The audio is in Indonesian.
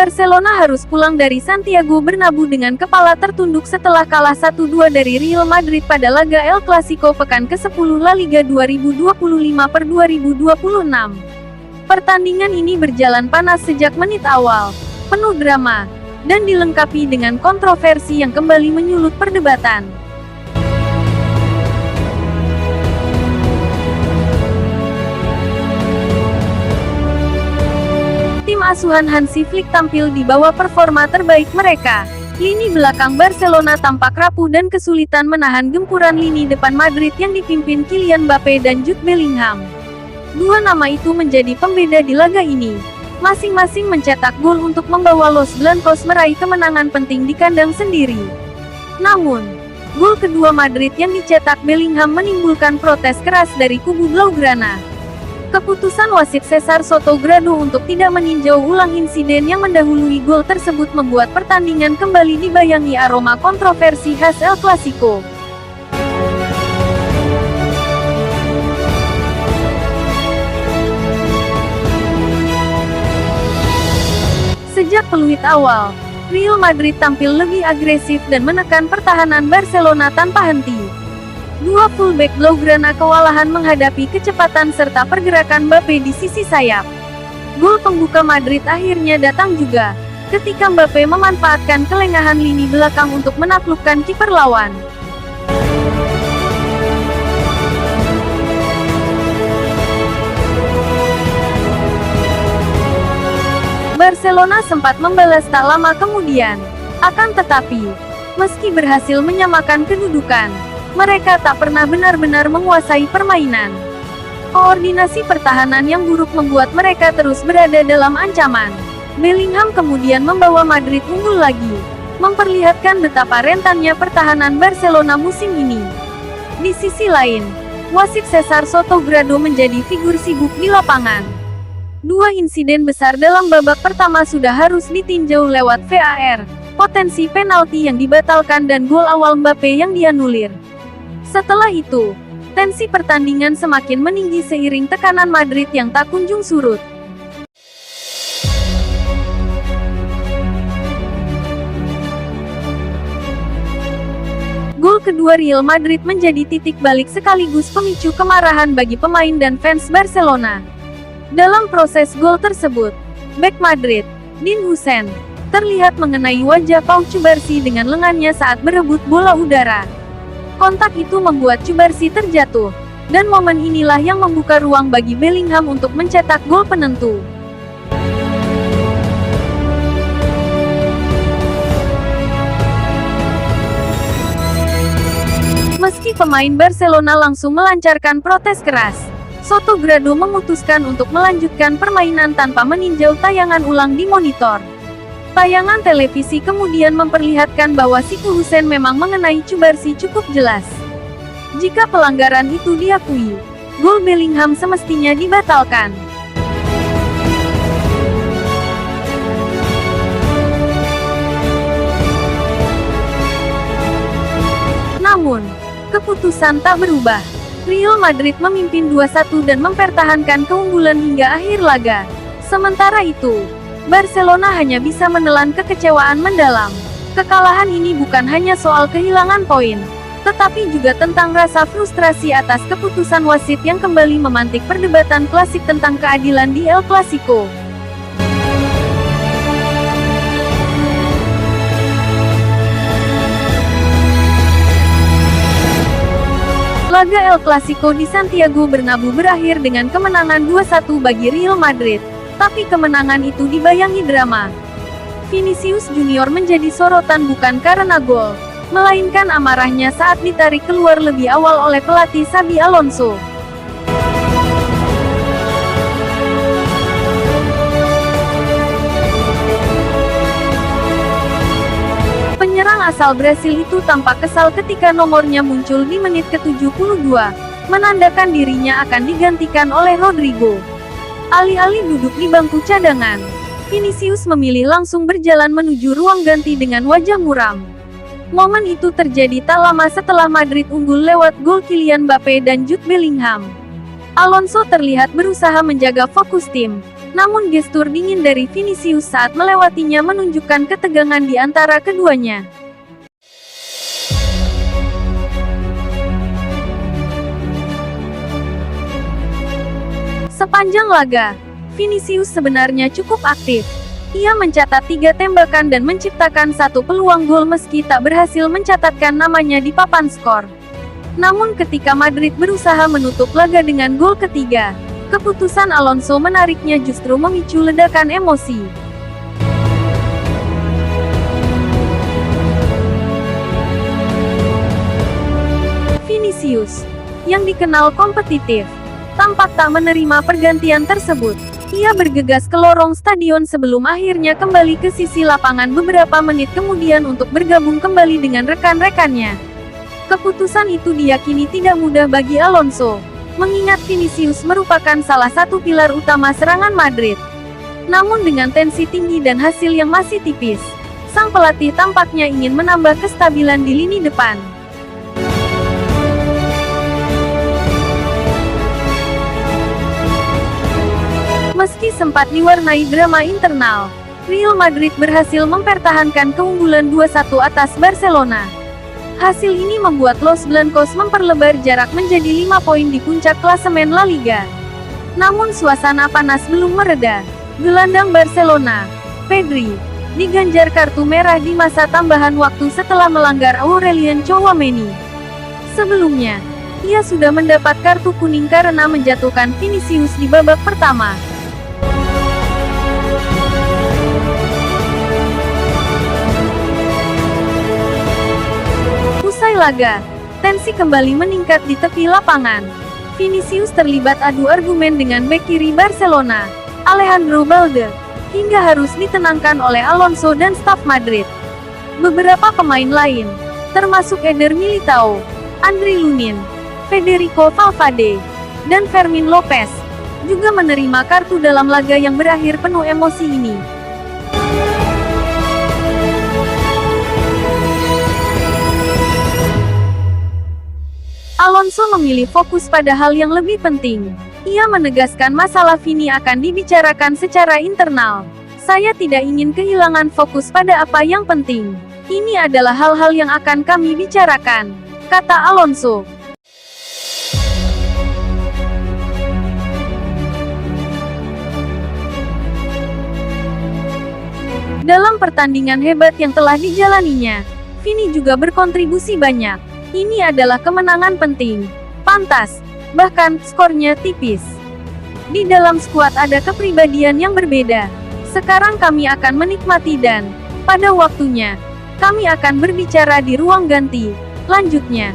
Barcelona harus pulang dari Santiago Bernabeu dengan kepala tertunduk setelah kalah 1-2 dari Real Madrid pada laga El Clasico pekan ke-10 La Liga 2025/2026. Pertandingan ini berjalan panas sejak menit awal, penuh drama, dan dilengkapi dengan kontroversi yang kembali menyulut perdebatan. Tim asuhan Hansi Flick tampil di bawah performa terbaik mereka. Lini belakang Barcelona tampak rapuh dan kesulitan menahan gempuran lini depan Madrid yang dipimpin Kylian Mbappe dan Jude Bellingham. Dua nama itu menjadi pembeda di laga ini. Masing-masing mencetak gol untuk membawa Los Blancos meraih kemenangan penting di kandang sendiri. Namun, gol kedua Madrid yang dicetak Bellingham menimbulkan protes keras dari kubu Blaugrana. Keputusan wasit Cesar Sotogrado untuk tidak meninjau ulang insiden yang mendahului gol tersebut membuat pertandingan kembali dibayangi aroma kontroversi khas El Clasico. Sejak peluit awal, Real Madrid tampil lebih agresif dan menekan pertahanan Barcelona tanpa henti. Dua fullback Blaugrana kewalahan menghadapi kecepatan serta pergerakan Mbappe di sisi sayap. Gol pembuka Madrid akhirnya datang juga, ketika Mbappe memanfaatkan kelengahan lini belakang untuk menaklukkan kiper lawan. Barcelona sempat membalas tak lama kemudian. Akan tetapi, meski berhasil menyamakan kedudukan, mereka tak pernah benar-benar menguasai permainan. Koordinasi pertahanan yang buruk membuat mereka terus berada dalam ancaman. Bellingham kemudian membawa Madrid unggul lagi, memperlihatkan betapa rentannya pertahanan Barcelona musim ini. Di sisi lain, wasit Cesar Sotogrado menjadi figur sibuk di lapangan. Dua insiden besar dalam babak pertama sudah harus ditinjau lewat VAR, potensi penalti yang dibatalkan dan gol awal Mbappe yang dianulir. Setelah itu, tensi pertandingan semakin meninggi seiring tekanan Madrid yang tak kunjung surut. Gol kedua Real Madrid menjadi titik balik sekaligus pemicu kemarahan bagi pemain dan fans Barcelona. Dalam proses gol tersebut, bek Madrid, Dean Huijsen, terlihat mengenai wajah Pau Cubarsí dengan lengannya saat berebut bola udara. Kontak itu membuat Cubarsí terjatuh, dan momen inilah yang membuka ruang bagi Bellingham untuk mencetak gol penentu. Meski pemain Barcelona langsung melancarkan protes keras, Sotogrado memutuskan untuk melanjutkan permainan tanpa meninjau tayangan ulang di monitor. Tayangan televisi kemudian memperlihatkan bahwa siku Huijsen memang mengenai Cubarsí cukup jelas. Jika pelanggaran itu diakui, gol Bellingham semestinya dibatalkan. Namun, keputusan tak berubah. Real Madrid memimpin 2-1 dan mempertahankan keunggulan hingga akhir laga. Sementara itu, Barcelona hanya bisa menelan kekecewaan mendalam. Kekalahan ini bukan hanya soal kehilangan poin, tetapi juga tentang rasa frustrasi atas keputusan wasit yang kembali memantik perdebatan klasik tentang keadilan di El Clasico. Laga El Clasico di Santiago Bernabeu berakhir dengan kemenangan 2-1 bagi Real Madrid. Tapi kemenangan itu dibayangi drama. Vinicius Junior menjadi sorotan bukan karena gol, melainkan amarahnya saat ditarik keluar lebih awal oleh pelatih Xabi Alonso. Penyerang asal Brasil itu tampak kesal ketika nomornya muncul di menit ke-72, menandakan dirinya akan digantikan oleh Rodrigo. Alih-alih duduk di bangku cadangan, Vinicius memilih langsung berjalan menuju ruang ganti dengan wajah muram. Momen itu terjadi tak lama setelah Madrid unggul lewat gol Kylian Mbappe dan Jude Bellingham. Alonso terlihat berusaha menjaga fokus tim, Namun gestur dingin dari Vinicius saat melewatinya menunjukkan ketegangan di antara keduanya. Sepanjang laga, Vinicius sebenarnya cukup aktif. Ia mencatat 3 tembakan dan menciptakan 1 peluang gol meski tak berhasil mencatatkan namanya di papan skor. Namun ketika Madrid berusaha menutup laga dengan gol ketiga, keputusan Alonso menariknya justru memicu ledakan emosi. Vinicius, yang dikenal kompetitif, tampak tak menerima pergantian tersebut. Ia bergegas ke lorong stadion sebelum akhirnya kembali ke sisi lapangan beberapa menit kemudian untuk bergabung kembali dengan rekan-rekannya. Keputusan itu diyakini tidak mudah bagi Alonso, mengingat Vinicius merupakan salah satu pilar utama serangan Madrid. Namun dengan tensi tinggi dan hasil yang masih tipis, sang pelatih tampaknya ingin menambah kestabilan di lini depan. Meski sempat diwarnai drama internal, Real Madrid berhasil mempertahankan keunggulan 2-1 atas Barcelona. Hasil ini membuat Los Blancos memperlebar jarak menjadi 5 poin di puncak klasemen La Liga. Namun suasana panas belum mereda. Gelandang Barcelona, Pedri, diganjar kartu merah di masa tambahan waktu setelah melanggar Aurelien Tchouaméni. Sebelumnya, ia sudah mendapat kartu kuning karena menjatuhkan Vinicius di babak pertama. Usai laga, tensi kembali meningkat di tepi lapangan. Vinicius terlibat adu argumen dengan bek kiri Barcelona, Alejandro Balde, hingga harus ditenangkan oleh Alonso dan staf Madrid. Beberapa pemain lain, termasuk Eder Militao, Andriy Lunin, Federico Valverde, dan Fermin Lopez, juga menerima kartu dalam laga yang berakhir penuh emosi ini. Alonso memilih fokus pada hal yang lebih penting. Ia menegaskan masalah Vini akan dibicarakan secara internal. Saya tidak ingin kehilangan fokus pada apa yang penting. Ini adalah hal-hal yang akan kami bicarakan, kata Alonso. Dalam pertandingan hebat yang telah dijalaninya, Vini juga berkontribusi banyak. Ini adalah kemenangan penting, pantas, bahkan skornya tipis. Di dalam skuad ada kepribadian yang berbeda. Sekarang kami akan menikmati dan, pada waktunya, kami akan berbicara di ruang ganti, lanjutnya.